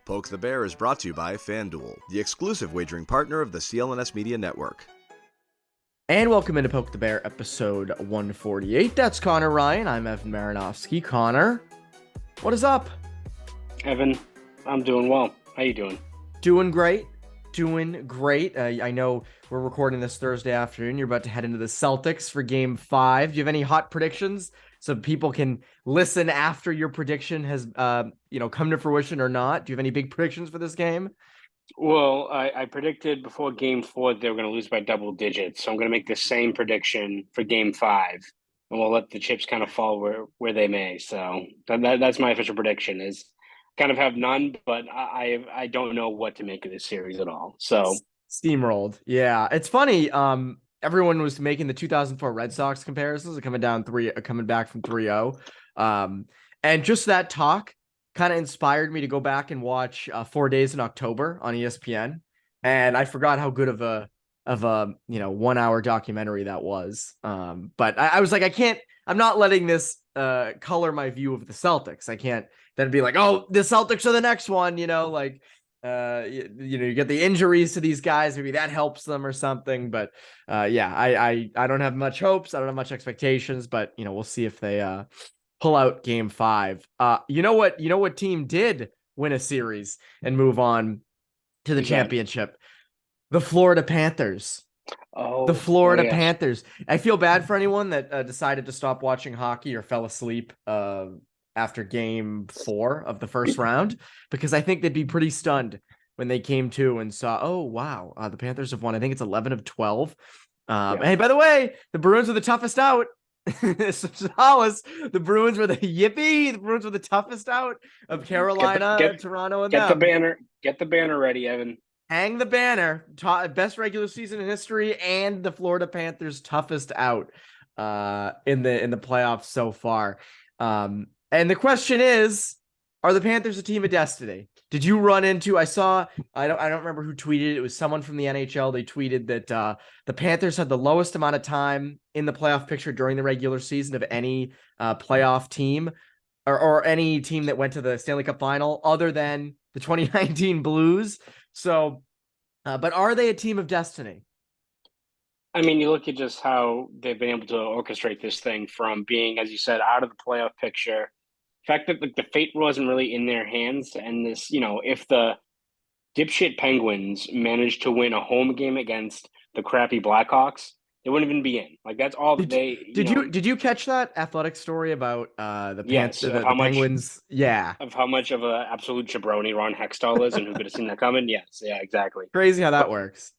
Poke the Bear is brought to you by FanDuel, the exclusive wagering partner of the CLNS Media Network. And welcome into Poke the Bear, episode 148. That's Conor Ryan. I'm Evan Marinofsky. Connor, what is up? Evan, I'm doing well. How you doing? Doing great. I know we're recording this Thursday afternoon. You're about to head into the Celtics for Game 5. Do you have any hot predictions so people can listen after your prediction has come to fruition or not? Do you have any big predictions for this game? Well, I predicted before Game 4 they were going to lose by double digits, so I'm going to make the same prediction for Game 5, and we'll let the chips kind of fall where they may. So that's my official prediction. Is kind of have none, but I don't know what to make of this series at all. So steamrolled. Yeah, it's funny. Everyone was making the 2004 Red Sox comparisons, coming back from 3-0. And just that talk kind of inspired me to go back and watch 4 Days in October on ESPN. And I forgot how good of a 1 hour documentary that was. But I was like, I'm not letting this color my view of the Celtics. I can't then be like, oh, the Celtics are the next one, you get the injuries to these guys. Maybe that helps them or something. But I don't have much hopes. I don't have much expectations, but we'll see if they pull out Game 5. You know what team did win a series and move on to the championship? The Florida Panthers. Oh, the Florida yes. Panthers. I feel bad for anyone that decided to stop watching hockey or fell asleep after Game 4 of the first round, because I think they'd be pretty stunned when they came to and saw, oh, wow, the Panthers have won. I think it's 11 of 12. Hey, by the way, the Bruins are the toughest out. Solace, the Bruins were the Bruins were the toughest out of Carolina, Toronto, and get them. Get the banner ready, Evan. Hang the banner. Best regular season in history, and the Florida Panthers toughest out in the playoffs so far. And the question is, are the Panthers a team of destiny? Did you run into? I don't remember who tweeted it. It was someone from the NHL. They tweeted that the Panthers had the lowest amount of time in the playoff picture during the regular season of any playoff team or any team that went to the Stanley Cup final other than the 2019 Blues. So, but are they a team of destiny? I mean, you look at just how they've been able to orchestrate this thing from being, as you said, out of the playoff picture. The fact that the fate wasn't really in their hands, and this, if the dipshit Penguins managed to win a home game against the crappy Blackhawks, they wouldn't even be in. Like, that's all that they. Did you catch that athletic story about the Penguins? Yeah, of how much of an absolute jabroni Ron Hextall is, and who could have seen that coming? Yes, yeah, exactly. Crazy how that works.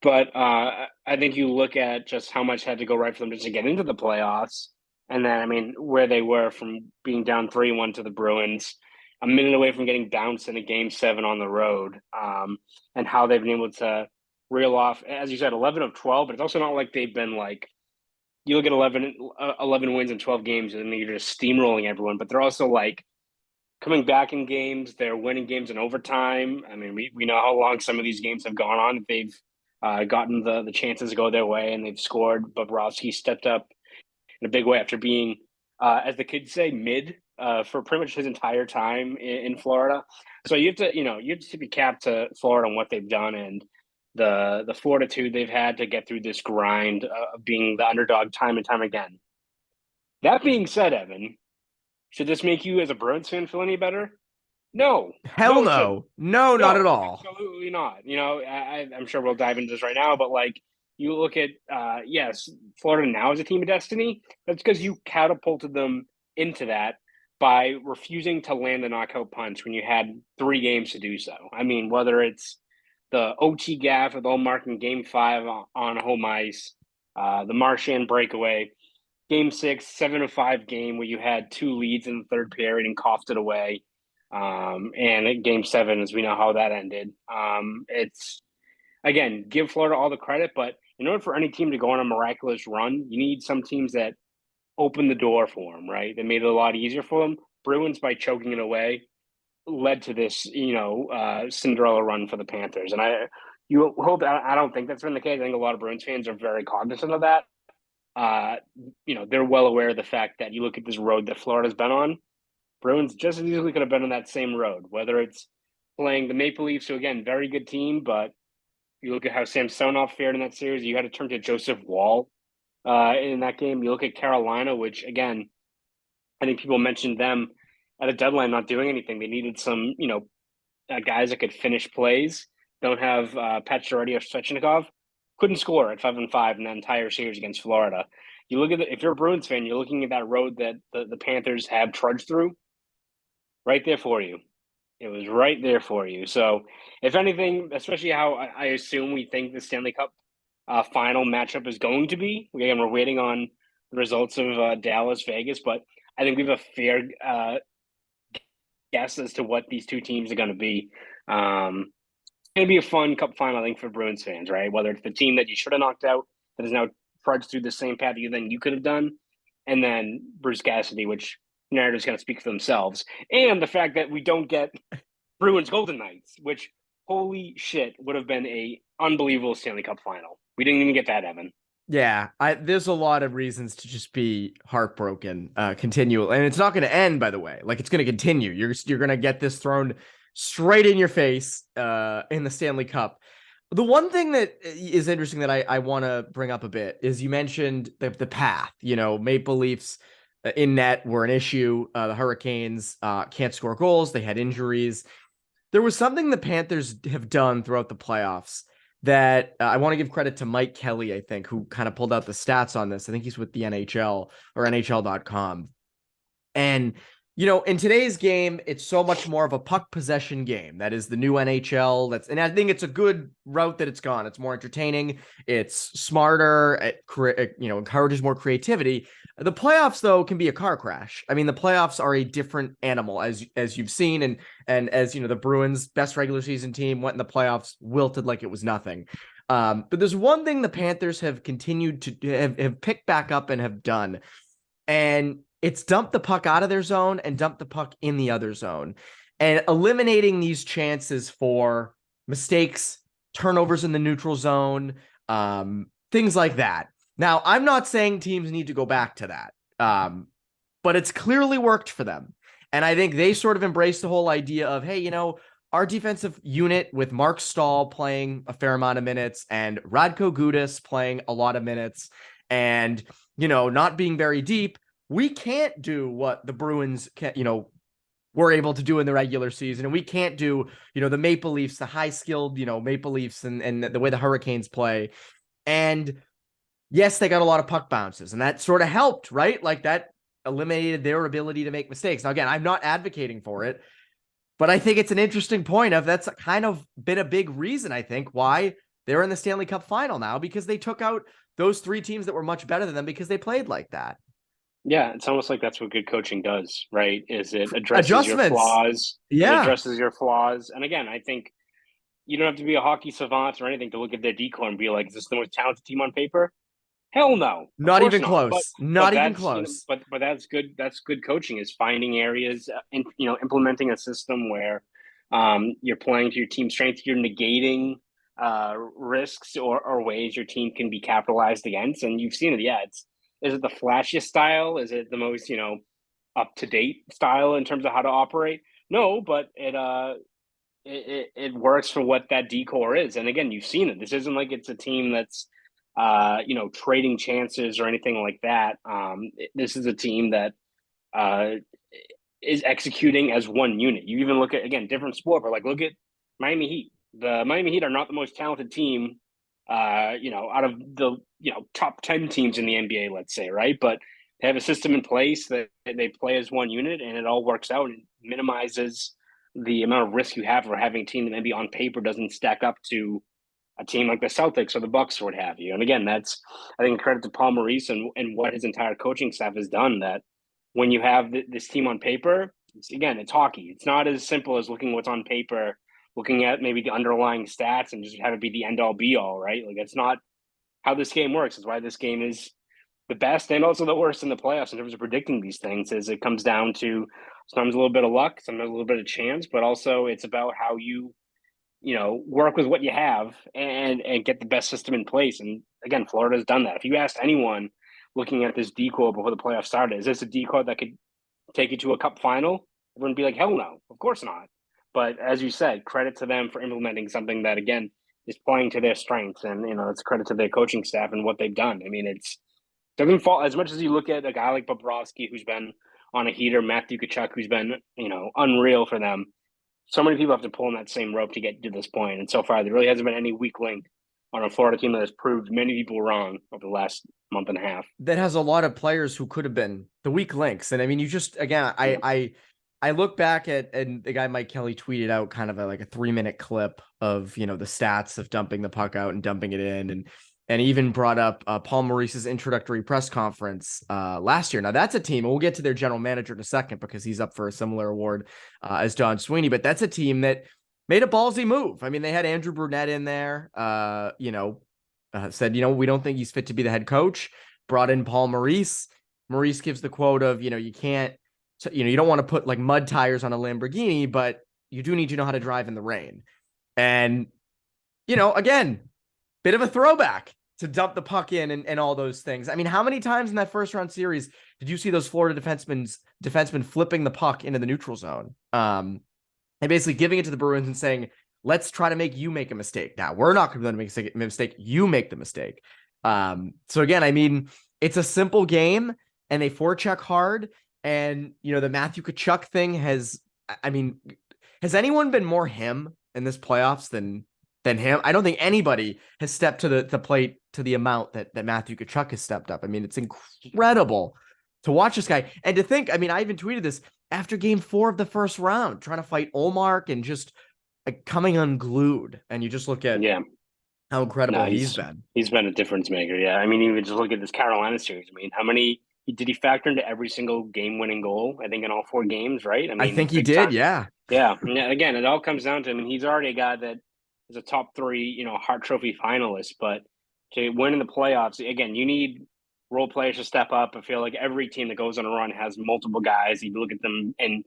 But I think you look at just how much had to go right for them just to get into the playoffs. And then, I mean, where they were from being down 3-1 to the Bruins, a minute away from getting bounced in a Game 7 on the road, and how they've been able to reel off, as you said, 11 of 12. But it's also not like they've been like, you look at 11 wins in 12 games and you're just steamrolling everyone. But they're also like coming back in games. They're winning games in overtime. I mean, we know how long some of these games have gone on. They've gotten the chances to go their way, and they've scored. Bobrovsky stepped up in a big way after being, as the kids say, mid for pretty much his entire time in Florida. So you have to tip your cap to Florida on what they've done and the fortitude they've had to get through this grind of being the underdog time and time again. That being said, Evan, should this make you as a Bruins fan feel any better? No. Hell no. No, not at all. Absolutely not. I'm sure we'll dive into this right now, but like, you look at, yes, Florida now is a team of destiny. That's because you catapulted them into that by refusing to land the knockout punch when you had 3 games to do so. I mean, whether it's the OT gaff with Ullmark in Game 5 on home ice, the Marchand breakaway, Game 6, 7-5 game where you had 2 leads in the third period and coughed it away. And at Game 7, as we know how that ended. It's, again, give Florida all the credit, but in order for any team to go on a miraculous run, you need some teams that open the door for them, right? They made it a lot easier for them. Bruins, by choking it away, led to this, Cinderella run for the Panthers. And I don't think that's been the case. I think a lot of Bruins fans are very cognizant of that. They're well aware of the fact that you look at this road that Florida's been on, Bruins just as easily could have been on that same road, whether it's playing the Maple Leafs, who again, very good team, but you look at how Samsonov fared in that series. You had to turn to Joseph Wall in that game. You look at Carolina, which again, I think people mentioned them at a deadline not doing anything. They needed some, guys that could finish plays. Don't have Pacioretty or Svechnikov. Couldn't score at 5-5 in that entire series against Florida. You look at if you're a Bruins fan, you're looking at that road that the Panthers have trudged through. Right there for you. It was right there for you. So, if anything, especially how I assume we think the Stanley Cup final matchup is going to be. Again, we're waiting on the results of Dallas, Vegas, but I think we have a fair guess as to what these two teams are going to be. It's going to be a fun Cup final, I think, for Bruins fans, right? Whether it's the team that you should have knocked out that has now trudged through the same path you could have done, and then Bruce Cassidy, which narratives kind of speak for themselves, and the fact that we don't get Bruins Golden Knights, which holy shit would have been a unbelievable Stanley Cup final. We didn't even get that, Evan. Yeah, there's a lot of reasons to just be heartbroken, continual, and it's not going to end, by the way. Like, it's going to continue. You're going to get this thrown straight in your face in the Stanley Cup. The one thing that is interesting that I want to bring up a bit is you mentioned the path. Maple Leafs in net were an issue. The Hurricanes can't score goals. They had injuries. There was something the Panthers have done throughout the playoffs that I want to give credit to Mike Kelly, I think, who kind of pulled out the stats on this. I think he's with the NHL or NHL.com. And, in today's game, it's so much more of a puck possession game. That is the new NHL. And I think it's a good route that it's gone. It's more entertaining. It's smarter. It encourages more creativity. The playoffs, though, can be a car crash. I mean, the playoffs are a different animal, as you've seen, and as the Bruins' best regular season team went in the playoffs, wilted like it was nothing. But there's one thing the Panthers have continued to have picked back up and have done, and it's dump the puck out of their zone and dump the puck in the other zone, and eliminating these chances for mistakes, turnovers in the neutral zone, things like that. Now, I'm not saying teams need to go back to that, but it's clearly worked for them. And I think they sort of embraced the whole idea of, hey, our defensive unit with Mark Stahl playing a fair amount of minutes and Radko Gudas playing a lot of minutes and, not being very deep, we can't do what the Bruins were able to do in the regular season. And we can't do, the Maple Leafs, the high-skilled, Maple Leafs and the way the Hurricanes play. And yes, they got a lot of puck bounces, and that sort of helped, right? Like, that eliminated their ability to make mistakes. Now, again, I'm not advocating for it, but I think it's an interesting point of that's kind of been a big reason, I think, why they're in the Stanley Cup final now, because they took out those three teams that were much better than them because they played like that. Yeah, it's almost like that's what good coaching does, right? Is it addresses your flaws? Yeah. It addresses your flaws. And again, I think you don't have to be a hockey savant or anything to look at their decor and be like, is this the most talented team on paper? Hell no. Not even close. Not even close. But that's good. That's good coaching, is finding areas and implementing a system where you're playing to your team's strength. You're negating risks or ways your team can be capitalized against. And you've seen it. Yeah, is it the flashiest style? Is it the most up to date style in terms of how to operate? No, but it works for what that decor is. And again, you've seen it. This isn't like it's a team that's trading chances or anything like that. This is a team that is executing as one unit. You even look at, again, different sport, but like, look at Miami Heat. The Miami Heat are not the most talented team, out of the, top 10 teams in the NBA, let's say, right? But they have a system in place that they play as one unit, and it all works out and minimizes the amount of risk you have for having a team that maybe on paper doesn't stack up to a team like the Celtics or the Bucks or what have you. And again, that's, I think, credit to Paul Maurice and what his entire coaching staff has done, that when you have this team on paper, it's hockey. It's not as simple as looking what's on paper, looking at maybe the underlying stats and just have it be the end all be all, right? Like, that's not how this game works. It's why this game is the best and also the worst in the playoffs in terms of predicting these things. Is it comes down to sometimes a little bit of luck, sometimes a little bit of chance, but also it's about how you work with what you have and get the best system in place. And again, Florida's done that. If you asked anyone looking at this decor before the playoffs started, is this a decor that could take you to a cup final? Everyone would be like, hell no, of course not. But as you said, credit to them for implementing something that, again, is playing to their strengths. And, it's credit to their coaching staff and what they've done. I mean, it's doesn't fall as much as you look at a guy like Bobrovsky, who's been on a heater, Matthew Tkachuk, who's been, unreal for them. So many people have to pull on that same rope to get to this point. And so far, there really hasn't been any weak link on a Florida team that has proved many people wrong over the last month and a half. That has a lot of players who could have been the weak links. And I mean, you just, again, I look back at, and the guy Mike Kelly tweeted out kind of like a 3-minute clip of, the stats of dumping the puck out and dumping it in. And even brought up Paul Maurice's introductory press conference last year. Now that's a team, and we'll get to their general manager in a second because he's up for a similar award as Don Sweeney, but that's a team that made a ballsy move. I mean, they had Andrew Brunette in there, said, we don't think he's fit to be the head coach, brought in Paul Maurice. Maurice gives the quote of, you can't, you don't want to put like mud tires on a Lamborghini, but you do need to know how to drive in the rain. And, again, bit of a throwback to dump the puck in and all those things. I mean, how many times in that first round series did you see those Florida defensemen flipping the puck into the neutral zone? And basically giving it to the Bruins and saying, let's try to make you make a mistake. Now, we're not going to make a mistake. You make the mistake. So again, I mean, it's a simple game and they forecheck hard. And, the Matthew Tkachuk thing has anyone been more him in this playoffs than him? I don't think anybody has stepped to the plate to the amount that Matthew Tkachuk has stepped up. I mean, it's incredible to watch this guy. And to think, I mean, I even tweeted this after game 4 of the first round, trying to fight Olmark and just coming unglued. And you just look at how incredible he's been. He's been a difference maker. Yeah. I mean, even just look at this Carolina series. I mean, how many did he factor into every single game-winning goal? I think in all 4 games, right? I mean, I think he did. Time. Yeah. Yeah. Again, it all comes down to, I mean, he's already a guy that is a top 3, Hart Trophy finalist, but to win in the playoffs, again, you need role players to step up. I feel like every team that goes on a run has multiple guys. You look at them and,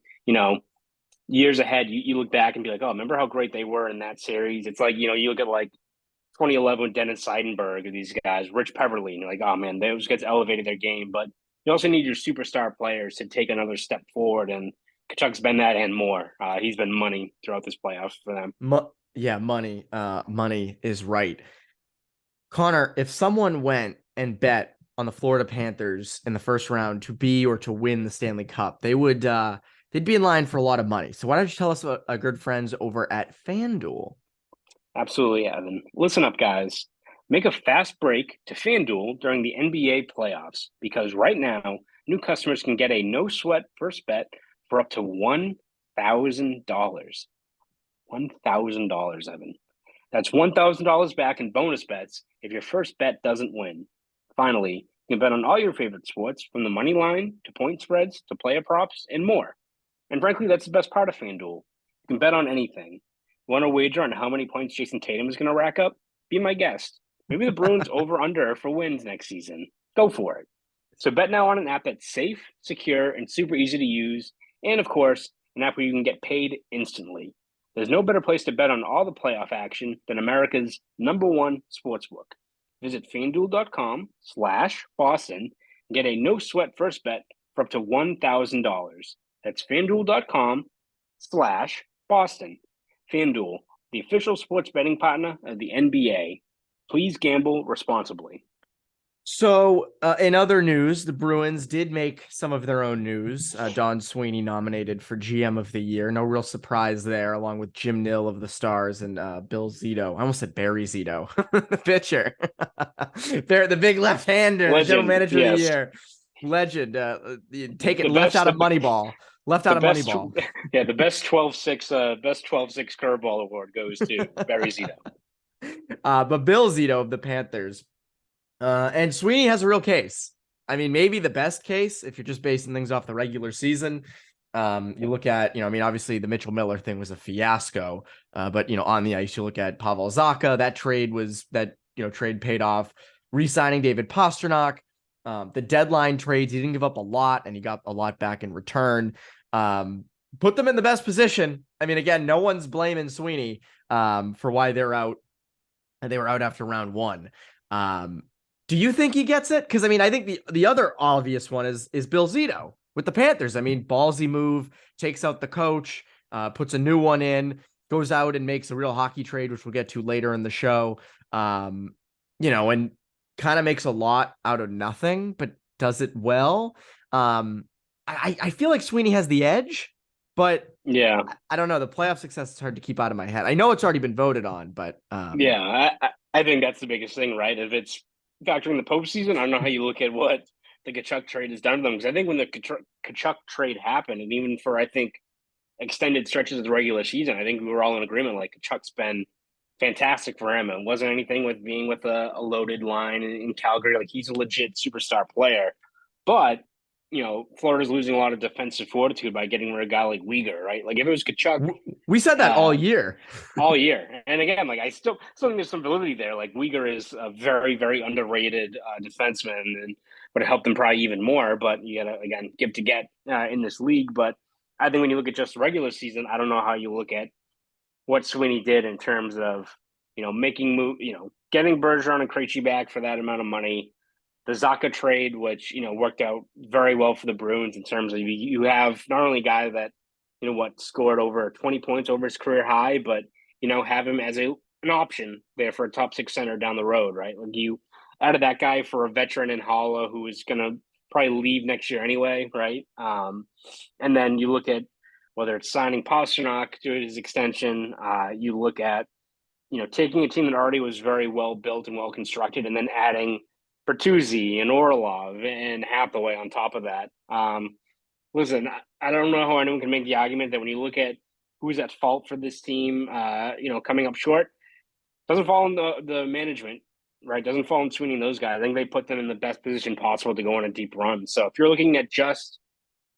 years ahead, you look back and be like, oh, remember how great they were in that series? It's like, you look at like 2011 with Dennis Seidenberg, these guys, Rich Peverly, and you're like, oh man, those guys elevated their game. But you also need your superstar players to take another step forward. And Kachuk's been that and more. He's been money throughout this playoffs for them. Money. Money is right. Connor, if someone went and bet on the Florida Panthers in the first round to be or to win the Stanley Cup, they would they'd be in line for a lot of money. So why don't you tell us about our good friends over at FanDuel? Absolutely, Evan. Listen up, guys. Make a fast break to FanDuel during the NBA playoffs because right now, new customers can get a no-sweat first bet for up to $1,000. $1,000, Evan. That's $1,000 back in bonus bets if your first bet doesn't win. Finally, you can bet on all your favorite sports, from the money line to point spreads to player props and more. And frankly, that's the best part of FanDuel. You can bet on anything. Want to wager on how many points Jason Tatum is going to rack up? Be my guest. Maybe the Bruins over-under for wins next season. Go for it. So bet now on an app that's safe, secure, and super easy to use. And of course, an app where you can get paid instantly. There's no better place to bet on all the playoff action than America's #1 sportsbook. Visit FanDuel.com/Boston and get a no-sweat first bet for up to $1,000. That's FanDuel.com/Boston. FanDuel, the official sports betting partner of the NBA. Please gamble responsibly. So in other news, the Bruins did make some of their own news. Don Sweeney nominated for GM of the year. No real surprise there, along with Jim Nill of the Stars and Bill Zito. I almost said Barry Zito, the pitcher. The big left-hander, the general manager of the year. Legend. Take it left out of Moneyball. Left out of Moneyball. Yeah, the best 12-6 curveball award goes to Barry Zito. But Bill Zito of the Panthers. And Sweeney has a real case. I mean, maybe the best case if you're just basing things off the regular season. You look at, obviously the Mitchell Miller thing was a fiasco. But, on the ice, you look at Pavel Zacha. That trade paid off. Re-signing David Pastrnak. The deadline trades, he didn't give up a lot, and he got a lot back in return. Put them in the best position. I mean, again, no one's blaming Sweeney for why they're out. They were out after round 1. Do you think he gets it? Because, I think the other obvious one is Bill Zito with the Panthers. Ballsy move, takes out the coach, puts a new one in, goes out and makes a real hockey trade, which we'll get to later in the show. And kind of makes a lot out of nothing, but does it well. I feel like Sweeney has the edge, but yeah, I don't know. The playoff success is hard to keep out of my head. I know it's already been voted on, but I think that's the biggest thing, right? If it's factoring the postseason, I don't know how you look at what the Tkachuk trade has done to them. Because I think when the Tkachuk trade happened, and even for, I think, extended stretches of the regular season, I think we were all in agreement, like, Tkachuk's been fantastic for him. It wasn't anything with being with a loaded line in Calgary. Like, he's a legit superstar player. But, Florida's losing a lot of defensive fortitude by getting rid of a guy like Uyghur, right? Like, if it was Tkachuk... We said that all year. All year. And again, like, I still think there's some validity there. Like, Uyghur is a very, very underrated defenseman and would have helped them probably even more. But you got to, again, give to get in this league. But I think when you look at just the regular season, I don't know how you look at what Sweeney did in terms of, making getting Bergeron and Krejci back for that amount of money. The Zacha trade, which, worked out very well for the Bruins in terms of you have not only a guy that, scored over 20 points over his career high, but, have him as an option there for a top 6 center down the road, right? Like, you added that guy for a veteran in Holla who is going to probably leave next year anyway, right? And then you look at whether it's signing Pasternak to his extension, you look at, taking a team that already was very well built and well constructed and then adding Bertuzzi and Orlov and Hathaway on top of that. Listen, I don't know how anyone can make the argument that when you look at who's at fault for this team, coming up short, doesn't fall on the management, right? Doesn't fall on Sweeney and those guys. I think they put them in the best position possible to go on a deep run. So if you're looking at just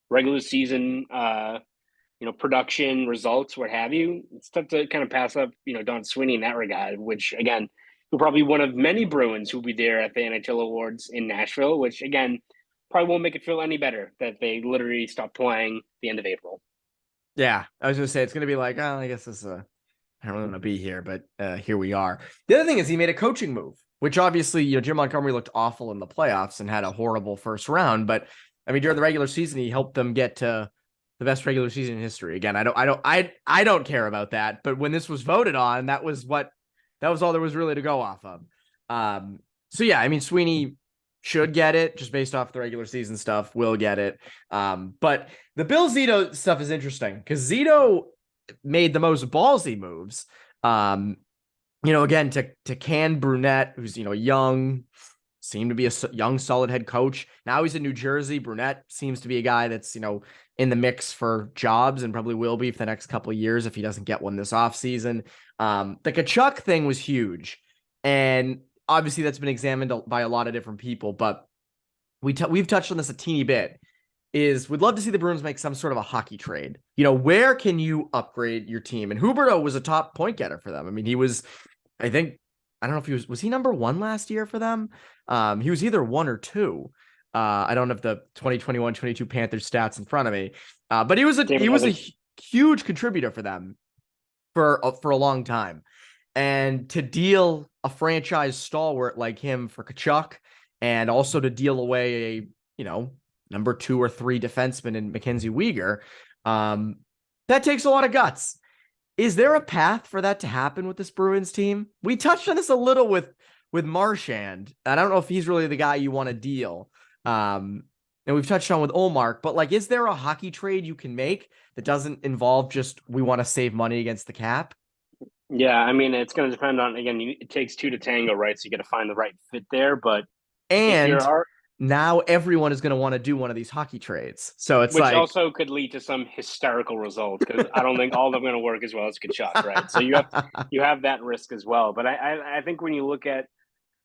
regular season, production results, what have you, it's tough to kind of pass up, Don Sweeney in that regard, which, again, will probably one of many Bruins who'll be there at the NHL Awards in Nashville, which, again, probably won't make it feel any better that they literally stopped playing the end of April. Yeah, I was going to say, it's going to be like, oh, I guess this I don't really want to be here, but here we are. The other thing is he made a coaching move, which obviously, Jim Montgomery looked awful in the playoffs and had a horrible first round. But I mean, during the regular season, he helped them get to the best regular season in history. Again, I don't care about that. But when this was voted on, that was all there was really to go off of. So yeah, I mean, Sweeney should get it just based off the regular season stuff. Will get it. But the Bill Zito stuff is interesting because Zito made the most ballsy moves. Again, to can Brunette, who's, young, seemed to be a young, solid head coach. Now he's in New Jersey. Brunette seems to be a guy that's, in the mix for jobs and probably will be for the next couple of years if he doesn't get one this offseason. The Tkachuk thing was huge. And obviously that's been examined by a lot of different people, but we've touched on this a teeny bit. We'd love to see the Bruins make some sort of a hockey trade. Where can you upgrade your team? And Huberdeau was a top point getter for them. I mean, he was, I don't know if was he number 1 last year for them? He was either 1 or 2. I don't have the 2021-22 Panthers stats in front of me. But he was a huge contributor for them for a long time. And to deal a franchise stalwart like him for Tkachuk, and also to deal away a, number 2 or 3 defenseman in Mackenzie Weegar, that takes a lot of guts. Is there a path for that to happen with this Bruins team? We touched on this a little with Marchand. I don't know if he's really the guy you want to deal. And we've touched on with Olmark, but is there a hockey trade you can make that doesn't involve just, we want to save money against the cap? Yeah. I mean, it's going to depend on, again, it takes 2 to tango, right? So you got to find the right fit there, but now everyone is going to want to do one of these hockey trades. So it's which also could lead to some hysterical results because I don't think all of them are going to work as well as Tkachuk, right? So you have that risk as well. But I think when you look at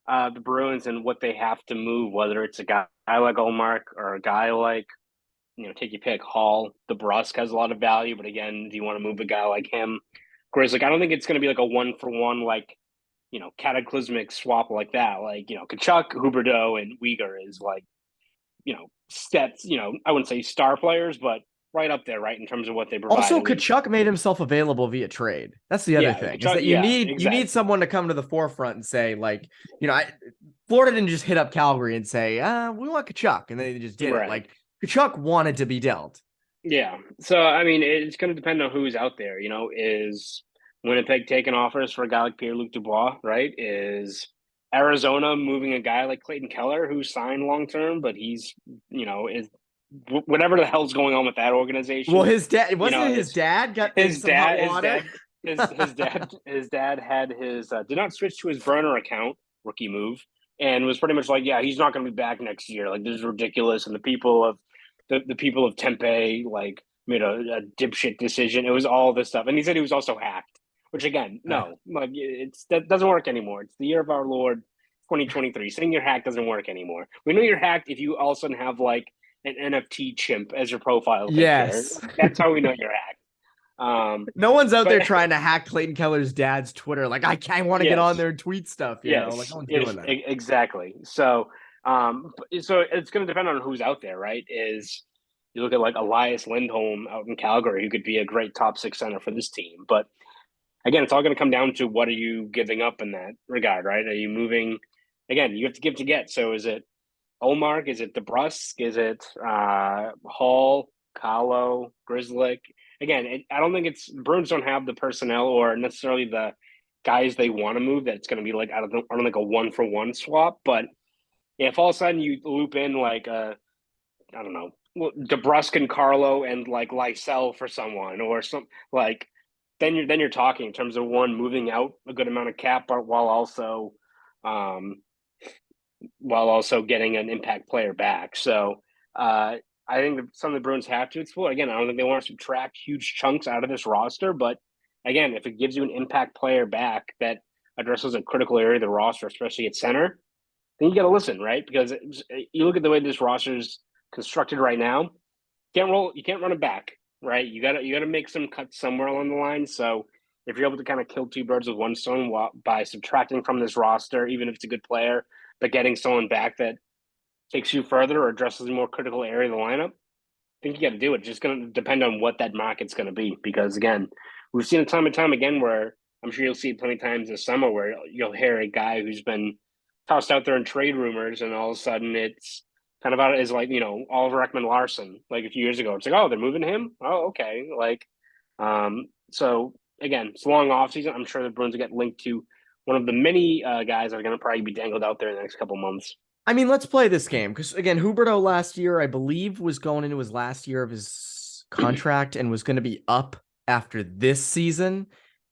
the Bruins and what they have to move, whether it's a guy like Olmark or a guy like, take your pick, Hall, DeBrusk has a lot of value. But again, do you want to move a guy like him? Whereas, I don't think it's going to be like a 1-for-1, cataclysmic swap like that. Tkachuk, Huberdeau, and Weegar is steps, I wouldn't say star players, but right up there, right, in terms of what they provide. Also, Tkachuk made himself available via trade. That's the other thing. Tkachuk, is that you need someone to come to the forefront and say, Florida didn't just hit up Calgary and say, we want Tkachuk, and they just did it. Tkachuk wanted to be dealt. Yeah. So, I mean, it's going to depend on who's out there. Is Winnipeg taking offers for a guy like Pierre-Luc Dubois, right? Is Arizona moving a guy like Clayton Keller, who's signed long term, but he's, is whatever the hell's going on with that Well, organization. his dad wasn't it his It's dad got in his some hot dad, his water. dad, his dad had his did not switch to his burner account, rookie move, and was pretty much like, yeah, he's not going to be back next year. Like, this is ridiculous, and the people of Tempe like made a dipshit decision. It was all this stuff, and he said he was also hacked. Which again, no, like that doesn't work anymore. It's the year of our Lord, 2023. Saying you're hacked doesn't work anymore. We know you're hacked if you all of a sudden have like an NFT chimp as your profile picture. Yes. That's how we know you're hacked. No one's out but there trying to hack Clayton Keller's dad's Twitter. Like, I want to get on there and tweet stuff. You know, like no one's doing that. Exactly. So it's going to depend on who's out there, right? Is you look at like Elias Lindholm out in Calgary, who could be a great top six center for this team. But again, it's all going to come down to what are you giving up in that regard, right? Are you moving? Again, you have to give to get. So is it Omar? Is it DeBrusk? Is it Hall, Kahlo, Grizzlick? Again, I don't think it's Bruins don't have the personnel or necessarily the guys they want to move that it's going to be like I don't think a 1-for-1 swap. But if all of a sudden you loop in like I don't know, DeBrusk and Carlo and like Lysell for someone or some like then you're talking in terms of one moving out a good amount of cap while also getting an impact player back. So I think some of the Bruins have to explore. Again, I don't think they want to subtract huge chunks out of this roster, but again, if it gives you an impact player back that addresses a critical area of the roster, especially at center, then you got to listen, right? Because you look at the way this roster is constructed right now, you can't run it back, right? You got to make some cuts somewhere along the line. So if you're able to kind of kill two birds with one stone by subtracting from this roster, even if it's a good player, but getting someone back that takes you further or addresses a more critical area of the lineup, I think you got to do it. It's just going to depend on what that market's going to be. Because again, we've seen it time and time again where I'm sure you'll see it plenty of times this summer where you'll hear a guy who's been tossed out there in trade rumors, and all of a sudden it's kind of out as like, Oliver Ekman-Larsson, like a few years ago. It's like, oh, they're moving him? Oh, okay. Like, so again, it's a long offseason. I'm sure the Bruins will get linked to one of the many guys that are going to probably be dangled out there in the next couple months. I mean, let's play this game because again, Huberdeau last year, I believe, was going into his last year of his contract and was going to be up after this season,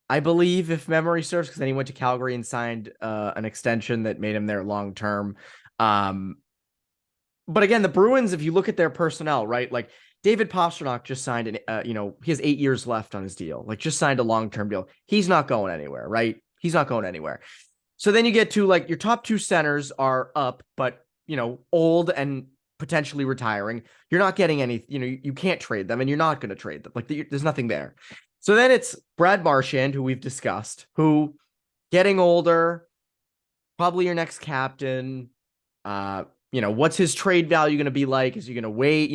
I believe, if memory serves, because then he went to Calgary and signed an extension that made him there long term. But again, the Bruins, if you look at their personnel, right, like David Pastrnak just signed he has 8 years left on his deal, like just signed a long-term deal. He's not going anywhere, right? He's not going anywhere. So then you get to like your top two centers are up, but old and potentially retiring. You're not getting any, you can't trade them and you're not going to trade them. Like there's nothing there. So then it's Brad Marchand, who we've discussed, who getting older, probably your next captain. What's his trade value going to be like? Is he going to wait?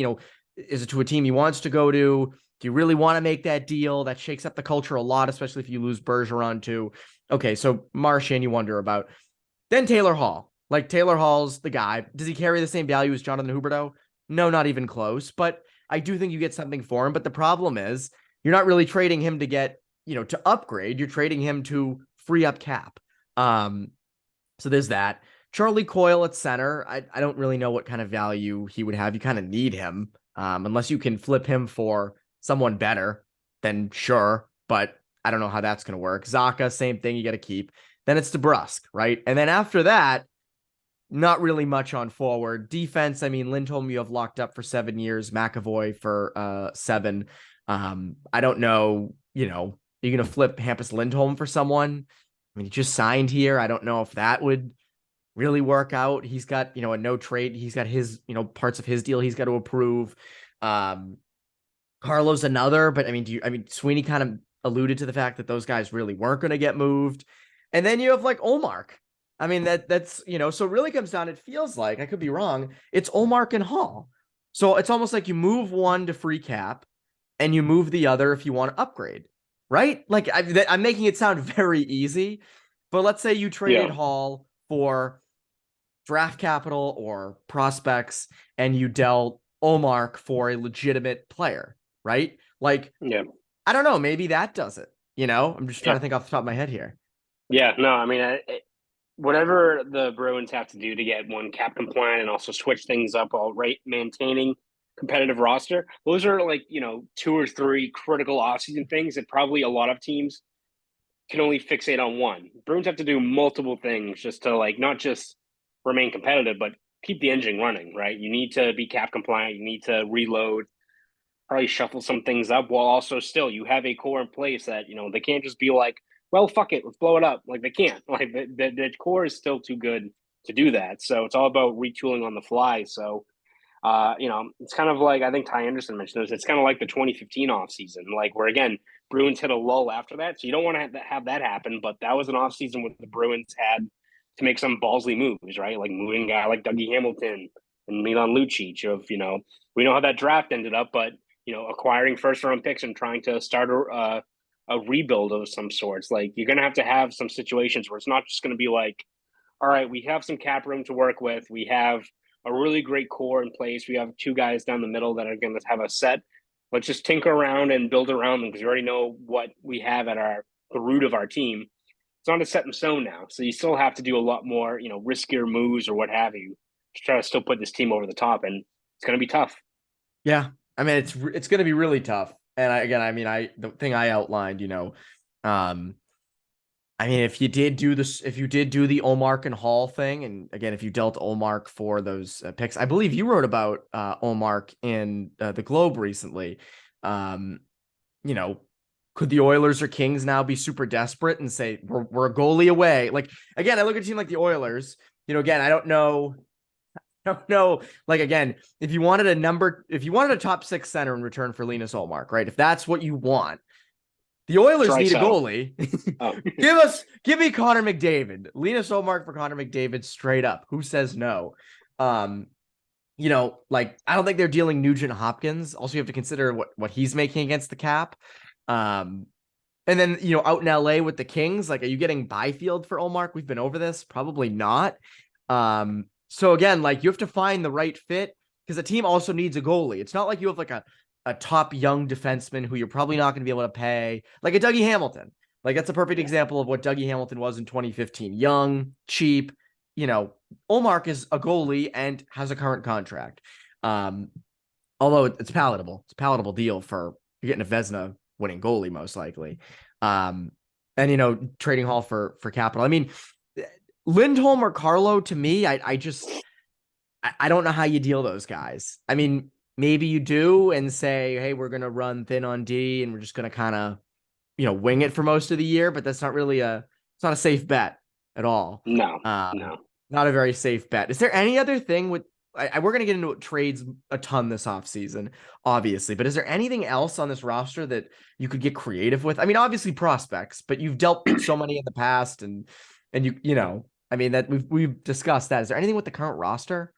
Is it to a team he wants to go to? Do you really want to make that deal? That shakes up the culture a lot, especially if you lose Bergeron too. Okay, so Marchand you wonder about. Then Taylor Hall. Like Taylor Hall's the guy. Does he carry the same value as Jonathan Huberdeau? No, not even close. But I do think you get something for him. But the problem is you're not really trading him to get, to upgrade. You're trading him to free up cap. So there's that. Charlie Coyle at center. I don't really know what kind of value he would have. You kind of need him. Unless you can flip him for someone better, then sure. But I don't know how that's going to work. Zacha, same thing. You got to keep. Then it's DeBrusk, right? And then after that, not really much on forward. Defense, I mean, Lindholm you have locked up for 7 years. McAvoy for 7. I don't know, you're going to flip Hampus Lindholm for someone. I mean, he just signed here. I don't know if that would really work out. He's got, a no trade. He's got his, parts of his deal he's got to approve. Carlo's another, but I mean, Sweeney kind of alluded to the fact that those guys really weren't going to get moved. And then you have like Olmark. I mean, that's, so it really comes down, it feels like, I could be wrong, it's Olmark and Hall. So it's almost like you move one to free cap and you move the other if you want to upgrade, right? Like I'm making it sound very easy, but let's say you traded Hall for draft capital or prospects and you dealt Olmark for a legitimate player. right? Like, Yeah. I don't know. Maybe that does it. I'm just trying Yeah. to think off the top of my head here. Yeah. No, I mean, whatever the Bruins have to do to get one cap compliant and also switch things up while maintaining competitive roster, those are like, 2 or 3 critical offseason things that probably a lot of teams can only fixate on one. Bruins have to do multiple things just to like not just remain competitive, but keep the engine running, right? You need to be cap compliant. You need to reload, probably shuffle some things up while also still you have a core in place that, they can't just be like, well, fuck it, let's blow it up. Like they can't. Like the core is still too good to do that. So it's all about retooling on the fly. So it's kind of like I think Ty Anderson mentioned this. It's kind of like the 2015 offseason, like where again Bruins hit a lull after that. So you don't want to have that happen. But that was an offseason where the Bruins had to make some ballsy moves, right? Like moving a guy like Dougie Hamilton and Milan Lucic. We know how that draft ended up, but acquiring first round picks and trying to start a rebuild of some sorts. Like you're going to have some situations where it's not just going to be like, all right, we have some cap room to work with. We have a really great core in place. We have 2 guys down the middle that are going to have a set. Let's just tinker around and build around them because we already know what we have at the root of our team. It's not a set in stone now. So you still have to do a lot more, riskier moves or what have you to try to still put this team over the top. And it's going to be tough. Yeah. I mean, it's going to be really tough. And the thing I outlined, if you did do this, if you did do the Ullmark and Hall thing, and again, if you dealt Ullmark for those picks, I believe you wrote about Ullmark in the Globe recently. Could the Oilers or Kings now be super desperate and say we're a goalie away? Like again, I look at a team like the Oilers. Again, I don't know. Like again, if you wanted a top 6 center in return for Linus Ullmark, right? If that's what you want, the Oilers need a goalie. Oh. Give me Connor McDavid. Linus Ullmark for Connor McDavid straight up. Who says no? I don't think they're dealing Nugent Hopkins. Also, you have to consider what he's making against the cap. And then, out in LA with the Kings, like, are you getting Byfield for Ullmark? We've been over this. Probably not. So again, like you have to find the right fit because the team also needs a goalie. It's not like you have like a top young defenseman who you're probably not going to be able to pay, like a Dougie Hamilton. Like that's a perfect example of what Dougie Hamilton was in 2015. Young, cheap, Ullmark is a goalie and has a current contract. Although it's palatable. It's a palatable deal for you're getting a Vezina winning goalie most likely. And trading Hall for capital. I mean, Lindholm or Carlo, to me, I don't know how you deal those guys. I mean, maybe you do and say, hey, we're going to run thin on D and we're just going to kind of, wing it for most of the year, but that's not really it's not a safe bet at all. No, not a very safe bet. Is there any other thing we're going to get into trades a ton this offseason, obviously, but is there anything else on this roster that you could get creative with? I mean, obviously prospects, but you've dealt so many in the past and that we've discussed that. Is there anything with the current roster?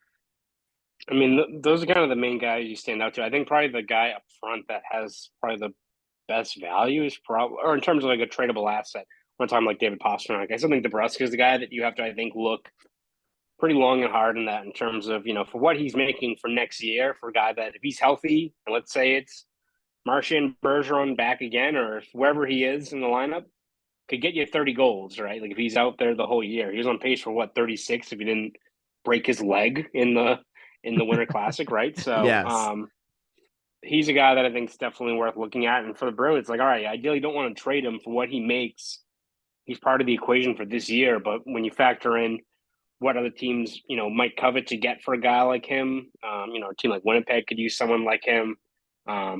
I mean, those are kind of the main guys you stand out to. I think probably the guy up front that has probably the best value is or in terms of like a tradable asset. One time, like David Pastrnak, I still think DeBrusk is the guy that you have to, I think, look pretty long and hard in that in terms of, for what he's making for next year for a guy that if he's healthy, and let's say it's Marchand Bergeron back again, or wherever he is in the lineup, could get you 30 goals, right? Like if he's out there the whole year, he was on pace for 36 if he didn't break his leg in the Winter Classic, right? So yes. He's a guy that I think is definitely worth looking at. And for the Bruins, like, all right, ideally you don't want to trade him for what he makes. He's part of the equation for this year. But when you factor in what other teams, might covet to get for a guy like him, a team like Winnipeg could use someone like him,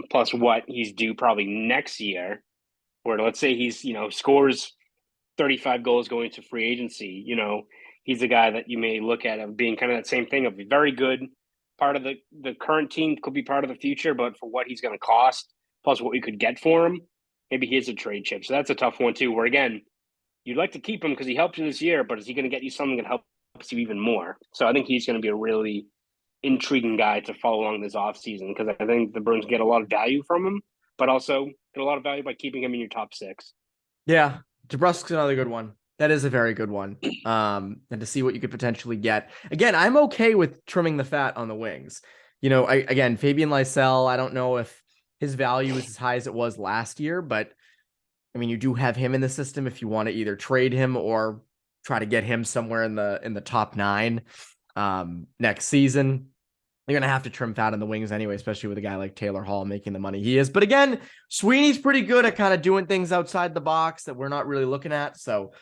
plus what he's due probably next year, where let's say he's, scores 35 goals going to free agency, he's a guy that you may look at of being kind of that same thing of a very good part of the current team, could be part of the future, but for what he's going to cost, plus what we could get for him, maybe he is a trade chip. So that's a tough one too, where again, you'd like to keep him because he helped you this year, but is he going to get you something that helps you even more? So I think he's going to be a really intriguing guy to follow along this offseason because I think the Bruins get a lot of value from him, but also get a lot of value by keeping him in your top 6. Yeah, DeBrusk's another good one. That is a very good one. And to see what you could potentially get. Again, I'm okay with trimming the fat on the wings. Fabian Lysell, I don't know if his value is as high as it was last year, but I mean, you do have him in the system if you want to either trade him or try to get him somewhere in the top 9 next season. You're going to have to trim fat in the wings anyway, especially with a guy like Taylor Hall making the money he is. But again, Sweeney's pretty good at kind of doing things outside the box that we're not really looking at. So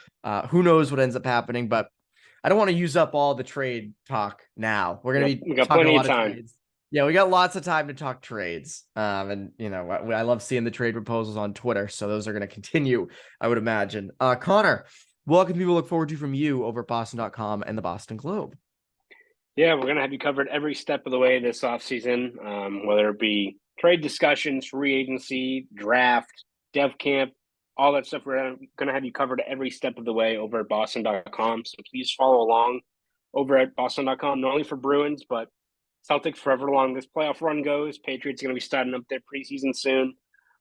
who knows what ends up happening, but I don't want to use up all the trade talk now. We're going to be talking a lot of trades. Yeah, we got lots of time to talk trades. And, you know, I love seeing the trade proposals on Twitter. So those are going to continue, I would imagine. Connor, what can people look forward to from you over at Boston.com and the Boston Globe? Yeah, we're going to have you covered every step of the way this offseason, whether it be trade discussions, free agency, draft, dev camp, all that stuff. We're going to have you covered every step of the way over at Boston.com. So please follow along over at Boston.com, not only for Bruins, but Celtics forever along this playoff run goes. Patriots are going to be starting up their preseason soon.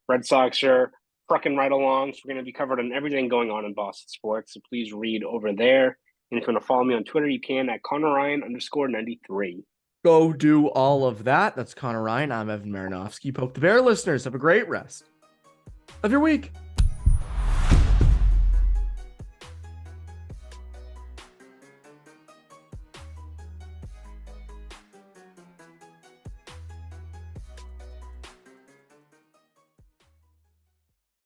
Red Sox are trucking right along. So we're going to be covered on everything going on in Boston sports. So please read over there. And if you want to follow me on Twitter, you can at Conor Ryan _93. Go do all of that. That's Conor Ryan. I'm Evan Marinofsky. Poke the Bear listeners. Have a great rest of your week.